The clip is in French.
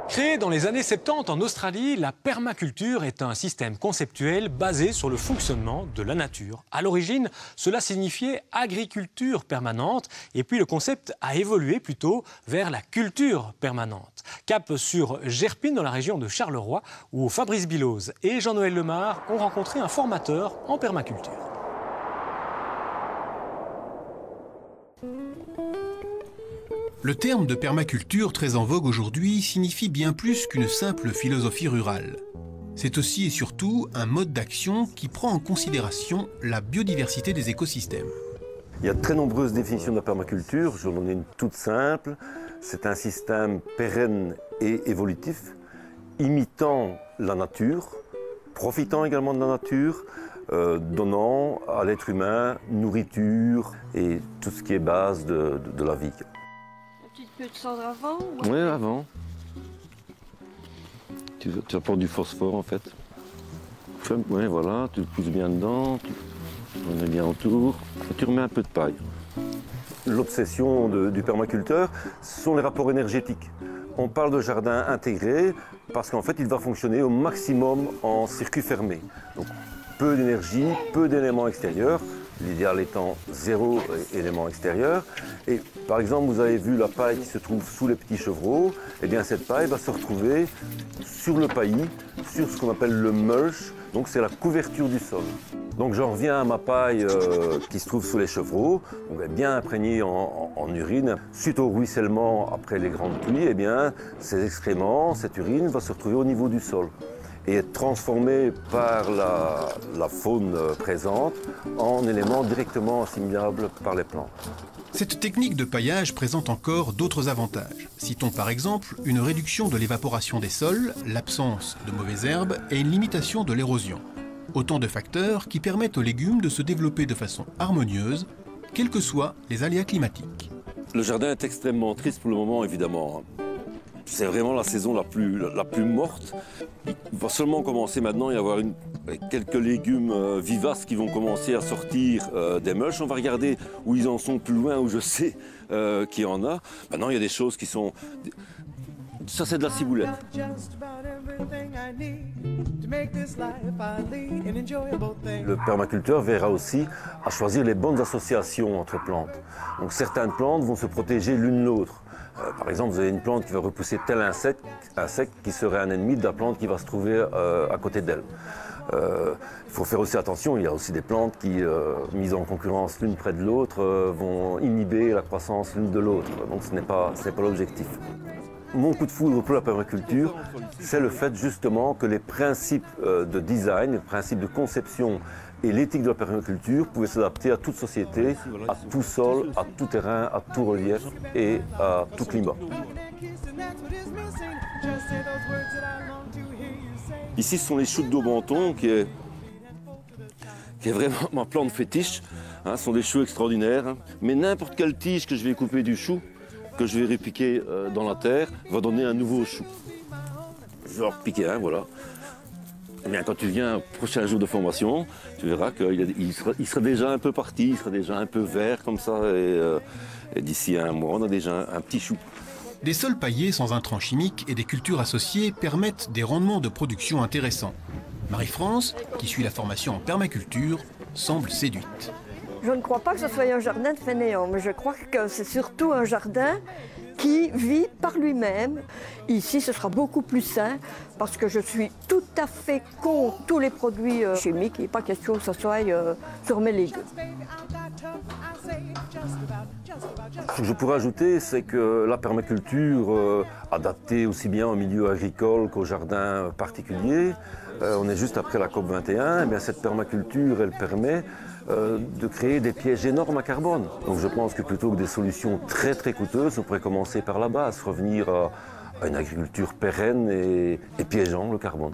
Créée dans les années 70 en Australie, la permaculture est un système conceptuel basé sur le fonctionnement de la nature. À l'origine, cela signifiait agriculture permanente et puis le concept a évolué plutôt vers la culture permanente. Cap sur Gerpine dans la région de Charleroi où Fabrice Billoz et Jean-Noël Lemar ont rencontré un formateur en permaculture. Le terme de permaculture, très en vogue aujourd'hui, signifie bien plus qu'une simple philosophie rurale. C'est aussi et surtout un mode d'action qui prend en considération la biodiversité des écosystèmes. Il y a de très nombreuses définitions de la permaculture, je vous en ai une toute simple. C'est un système pérenne et évolutif, imitant la nature, profitant également de la nature, donnant à l'être humain nourriture et tout ce qui est base de la vie. Un petit peu de cendre avant Oui, avant. Tu apportes du phosphore en fait. Oui, voilà, tu le pousses bien dedans, tu le mets bien autour, et tu remets un peu de paille. L'obsession du permaculteur, ce sont les rapports énergétiques. On parle de jardin intégré parce qu'en fait, il va fonctionner au maximum en circuit fermé. Donc, peu d'énergie, peu d'éléments extérieurs. L'idéal étant 0 élément extérieur. Et par exemple, vous avez vu la paille qui se trouve sous les petits chevreaux. Eh bien, cette paille va se retrouver sur le paillis, sur ce qu'on appelle le mulch. Donc, c'est la couverture du sol. Donc, j'en reviens à ma paille qui se trouve sous les chevreaux. Donc, elle est bien imprégnée en urine. Suite au ruissellement après les grandes pluies, eh bien, ces excréments, cette urine va se retrouver au niveau du sol et être transformée par la faune présente en éléments directement assimilables par les plantes. Cette technique de paillage présente encore d'autres avantages. Citons par exemple une réduction de l'évaporation des sols, l'absence de mauvaises herbes et une limitation de l'érosion. Autant de facteurs qui permettent aux légumes de se développer de façon harmonieuse, quels que soient les aléas climatiques. Le jardin est extrêmement triste pour le moment, évidemment. C'est vraiment la saison la plus morte. Il va seulement commencer maintenant à y avoir quelques légumes vivaces qui vont commencer à sortir des mulches. On va regarder où ils en sont plus loin, où je sais qu'il y en a. Maintenant, il y a des choses qui sont... Ça, c'est de la ciboulette. Le permaculteur verra aussi à choisir les bonnes associations entre plantes. Donc, certaines plantes vont se protéger l'une l'autre. Par exemple, vous avez une plante qui va repousser tel insecte qui serait un ennemi de la plante qui va se trouver à côté d'elle. Il faut faire aussi attention, il y a aussi des plantes qui, mises en concurrence l'une près de l'autre, vont inhiber la croissance l'une de l'autre. Donc ce n'est pas l'objectif. Mon coup de foudre pour la permaculture, c'est le fait justement que les principes de design, les principes de conception et l'éthique de la permaculture pouvaient s'adapter à toute société, à tout sol, à tout terrain, à tout relief et à tout climat. Ici, ce sont les choux de Daubenton, qui est vraiment ma plante fétiche. Ce sont des choux extraordinaires. Mais n'importe quelle tige que je vais couper du chou, que je vais répiquer dans la terre, va donner un nouveau chou. Je vais en repiquer un, voilà. Eh bien, quand tu viens au prochain jour de formation, tu verras qu'il sera déjà un peu parti, il sera déjà un peu vert comme ça. Et d'ici un mois, on a déjà un petit chou. Des sols paillés sans intrants chimiques et des cultures associées permettent des rendements de production intéressants. Marie-France, qui suit la formation en permaculture, semble séduite. Je ne crois pas que ce soit un jardin de fainéants, mais je crois que c'est surtout un jardin qui vit par lui-même. Ici, ce sera beaucoup plus sain parce que je suis tout à fait contre tous les produits chimiques. Il n'est pas question que ce soit sur mes légumes. Ce que je pourrais ajouter, c'est que la permaculture, adaptée aussi bien au milieu agricole qu'au jardin particulier, on est juste après la COP21, et bien cette permaculture, elle permet de créer des pièges énormes à carbone. Donc je pense que plutôt que des solutions très très coûteuses, on pourrait commencer par la base, revenir à une agriculture pérenne et piégeant le carbone.